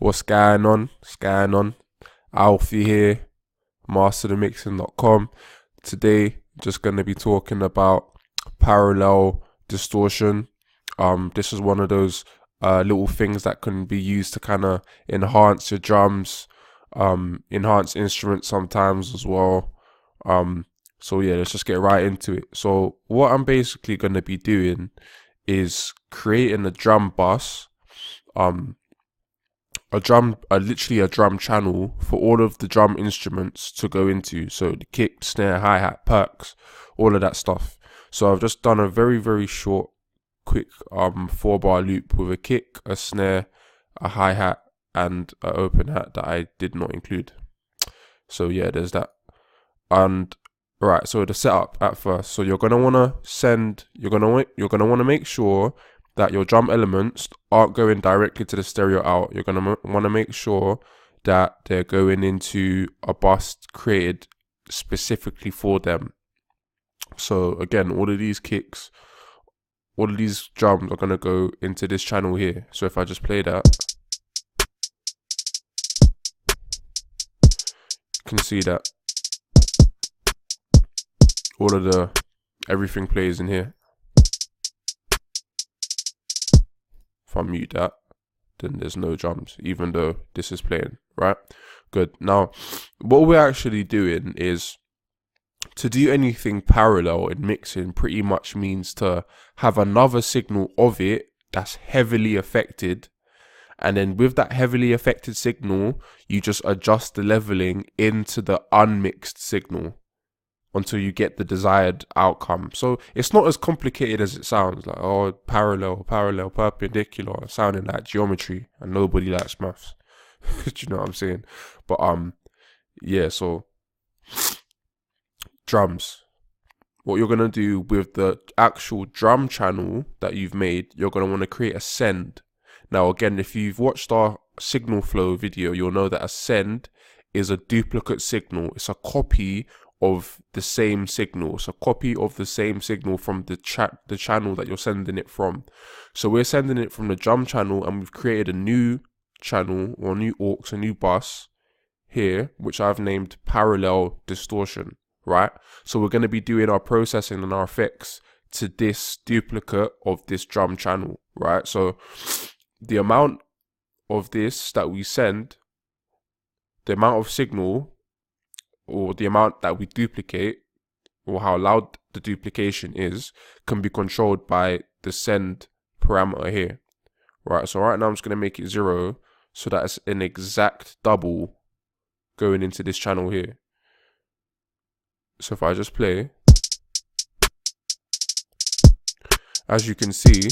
What's going on? What's going on? Alfie here, masterthemixing.com. Today, just going to be talking about parallel distortion. This is one of those little things that can be used to kind of enhance your drums, enhance instruments sometimes as well. So yeah, let's just get right into it. So what I'm basically going to be doing is creating a drum bus, literally a drum channel for all of the drum instruments to go into. So the kick, snare, hi-hat, perks, all of that stuff. So I've just done a very short, quick 4-bar loop with a kick, a snare, a hi-hat, and an open hat that I did not include. So yeah, there's that. And right, so the setup at first. So you're gonna wanna make sure that your drum elements aren't going directly to the stereo out. You're gonna want to make sure that they're going into a bus created specifically for them. So again, all of these kicks, all of these drums are gonna go into this channel here. So if I just play that, you can see that all of everything plays in here. If I mute that, then there's no drums, even though this is playing, right? Good. Now, what we're actually doing is, to do anything parallel in mixing pretty much means to have another signal of it that's heavily affected. And then with that heavily affected signal, you just adjust the leveling into the unmixed signal until you get the desired outcome. So it's not as complicated as it sounds, like, oh, parallel, perpendicular, sounding like geometry, and nobody likes maths. Do you know what I'm saying? But yeah, so drums. What you're gonna do with the actual drum channel that you've made, you're gonna want to create a send. Now again, if you've watched our signal flow video, you'll know that a send is a duplicate signal. It's a copy of the same signal. It's a copy of the same signal from the channel that you're sending it from. So we're sending it from the drum channel, and we've created a new channel, or new aux, a new bus here, which I've named parallel distortion, right? So we're going to be doing our processing and our effects to this duplicate of this drum channel, right? So the amount of this that we send, the amount of signal, or the amount that we duplicate, or how loud the duplication is, can be controlled by the send parameter here, right? So right now I'm just going to make it 0, so that it's an exact double going into this channel here. So if I just play, as you can see,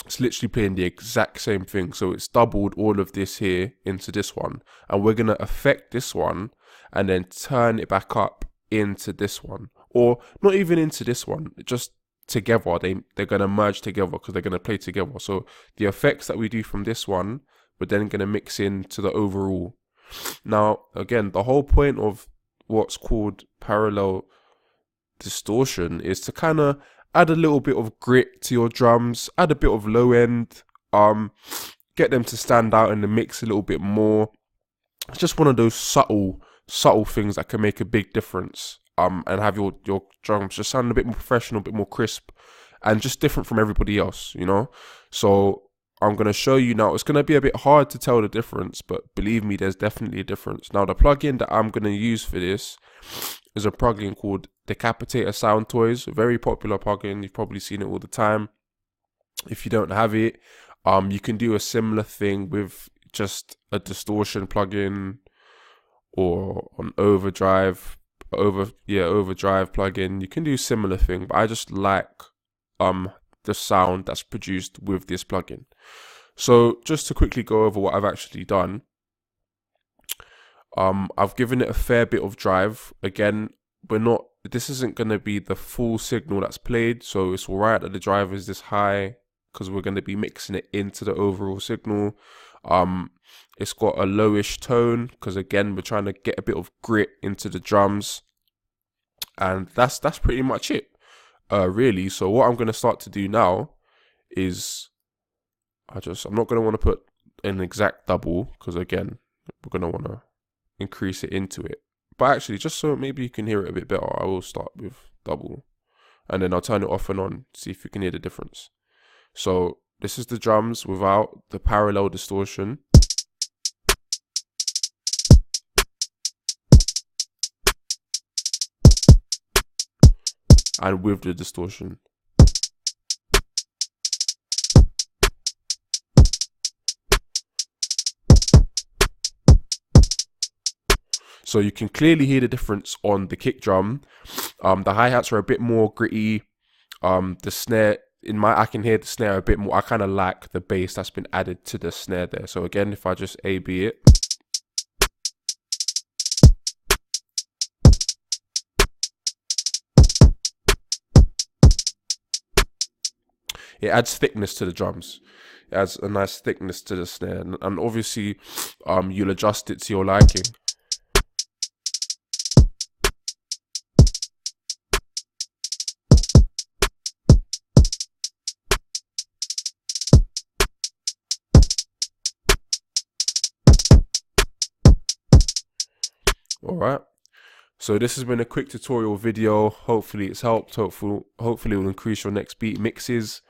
it's literally playing the exact same thing. So it's doubled all of this here into this one, and we're going to affect this one and then turn it back up into this one, or not even into this one, just together. They're going to merge together because they're going to play together. So the effects that we do from this one, we're then going to mix into the overall. Now again, the whole point of what's called parallel distortion is to kind of add a little bit of grit to your drums, add a bit of low end, get them to stand out in the mix a little bit more. It's just one of those subtle things that can make a big difference, and have your drums just sound a bit more professional, a bit more crisp, and just different from everybody else, you know. So I'm going to show you now. It's going to be a bit hard to tell the difference, but believe me, there's definitely a difference. Now the plugin that I'm going to use for this is a plugin called Decapitator Sound Toys, a very popular plugin. You've probably seen it all the time. If you don't have it, you can do a similar thing with just a distortion plugin, or an overdrive plugin. You can do a similar thing, but I just like the sound that's produced with this plugin. So just to quickly go over what I've actually done, I've given it a fair bit of drive. Again, this isn't going to be the full signal that's played, so it's alright that the drive is this high, because we're going to be mixing it into the overall signal. It's got a lowish tone, because again, we're trying to get a bit of grit into the drums, and that's pretty much it, really. So what I'm going to start to do now is, I'm not going to want to put an exact double, because again, we're going to want to increase it into it. But actually, just so maybe you can hear it a bit better, I will start with double. And then I'll turn it off and on, see if you can hear the difference. So this is the drums without the parallel distortion. And with the distortion. So you can clearly hear the difference on the kick drum. The hi-hats are a bit more gritty. The snare, I can hear the snare a bit more. I kind of like the bass that's been added to the snare there. So again, if I just A-B it. It adds thickness to the drums. It adds a nice thickness to the snare. And obviously, you'll adjust it to your liking. Alright, so this has been a quick tutorial video. Hopefully it's helped. Hopefully it will increase your next beat mixes,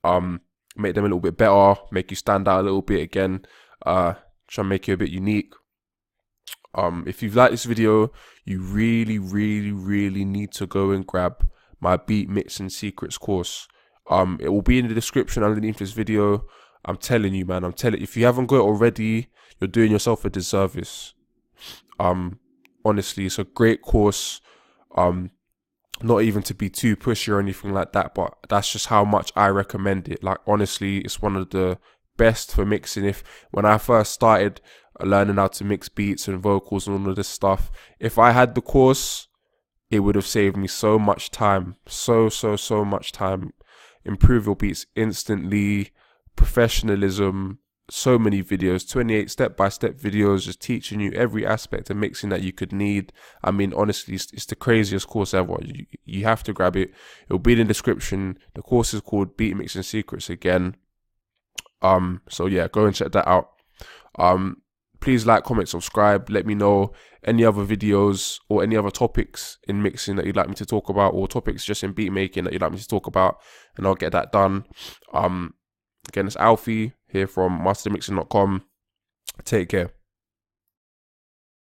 make them a little bit better, make you stand out a little bit again, try and make you a bit unique. If you've liked this video, you really need to go and grab my beat mixing secrets course. It will be in the description underneath this video. I'm telling you, man, if you haven't got it already, you're doing yourself a disservice. Honestly, it's a great course. Not even to be too pushy or anything like that, but that's just how much I recommend it. Like, honestly, it's one of the best for mixing. When I first started learning how to mix beats and vocals and all of this stuff, if I had the course, it would have saved me so much time, so much time. Improve your beats instantly, professionalism. So many videos, 28 step-by-step videos, just teaching you every aspect of mixing that you could need. I mean, honestly, it's the craziest course ever. You have to grab it. It'll be in the description. The course is called Beat Mixing Secrets again. So yeah, go and check that out. Please like, comment, subscribe. Let me know any other videos or any other topics in mixing that you'd like me to talk about, or topics just in beat making that you'd like me to talk about, and I'll get that done. Again, it's Alfie here from mastermixing.com. Take care.